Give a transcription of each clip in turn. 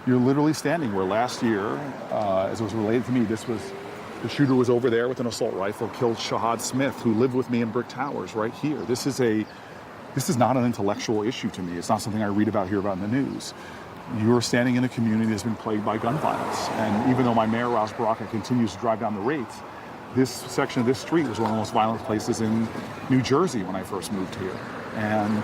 you're literally standing where last year, as it was related to me, the shooter was over there with an assault rifle, killed Shahad Smith, who lived with me in Brick Towers right here. This is not an intellectual issue to me. It's not something I read about, hear about in the news. You're standing in a community that's been plagued by gun violence. And even though my mayor, Ross Baraka, continues to drive down the rates, this section of this street was one of the most violent places in New Jersey when I first moved here. And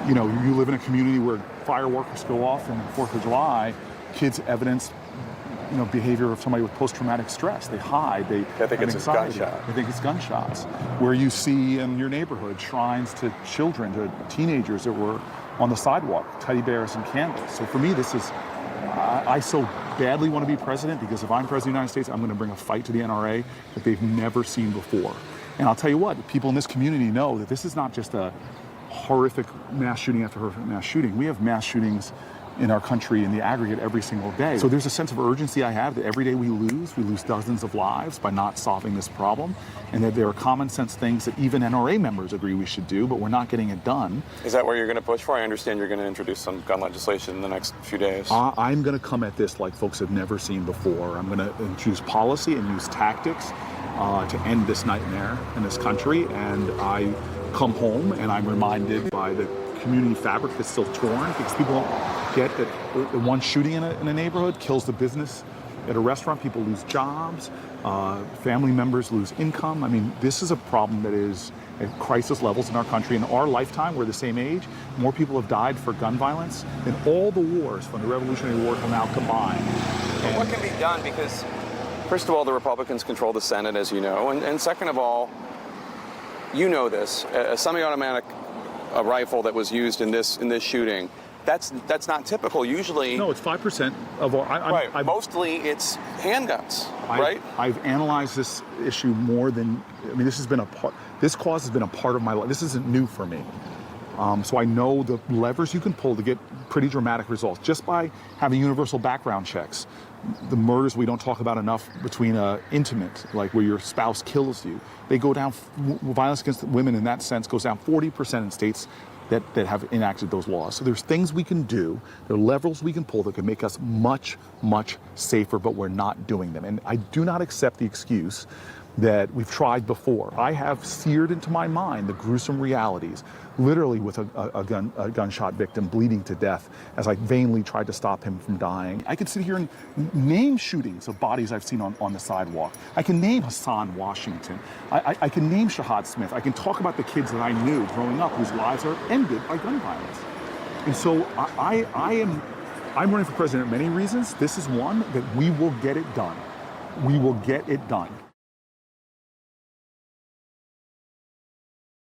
you know, you live in a community where fireworks go off on the 4th of July, kids evidence, you know, behavior of somebody with post-traumatic stress. They hide, they think it's anxiety. a gunshot. They think it's gunshots. Where you see in your neighborhood shrines to children, to teenagers that were on the sidewalk, teddy bears and candles. So for me, this is, I so badly want to be president because if I'm president of the United States, I'm going to bring a fight to the NRA that they've never seen before. And I'll tell you what, people in this community know that this is not just a horrific mass shooting after horrific mass shooting. We have mass shootings in our country in the aggregate every single day. So there's a sense of urgency I have that every day we lose dozens of lives by not solving this problem, and that there are common sense things that even NRA members agree we should do, but we're not getting it done. Is that where you're going to push for? I understand you're going to introduce some gun legislation in the next few days. I'm going to come at this like folks have never seen before. I'm going to introduce policy and use tactics to end this nightmare in this country, and I come home and I'm reminded by the community fabric that's still torn because people don't get that one shooting in a neighborhood kills the business at a restaurant. People lose jobs, family members lose income. I mean, this is a problem that is at crisis levels in our country. In our lifetime, we're the same age, more people have died for gun violence than all the wars from the Revolutionary War till now combined. And what can be done? Because first of all, the Republicans control the Senate, as you know, and second of all, you know this, a semi-automatic rifle that was used in this shooting, that's not typical. Usually, no, it's 5% of all. Right. Mostly it's handguns, right? I've analyzed this issue more than. I mean, this cause has been a part of my life. This isn't new for me. So I know the levers you can pull to get pretty dramatic results just by having universal background checks. The murders we don't talk about enough between intimate, like where your spouse kills you, they go down. Violence against women in that sense goes down 40% in states that have enacted those laws. So there's things we can do, there are levers we can pull that can make us much, much safer, but we're not doing them. And I do not accept the excuse that we've tried before. I have seared into my mind the gruesome realities, literally with a gunshot victim bleeding to death as I vainly tried to stop him from dying. I could sit here and name shootings of bodies I've seen on the sidewalk. I can name Hassan Washington. I can name Shahad Smith. I can talk about the kids that I knew growing up whose lives are ended by gun violence. And so I'm running for president for many reasons. This is one that we will get it done. We will get it done.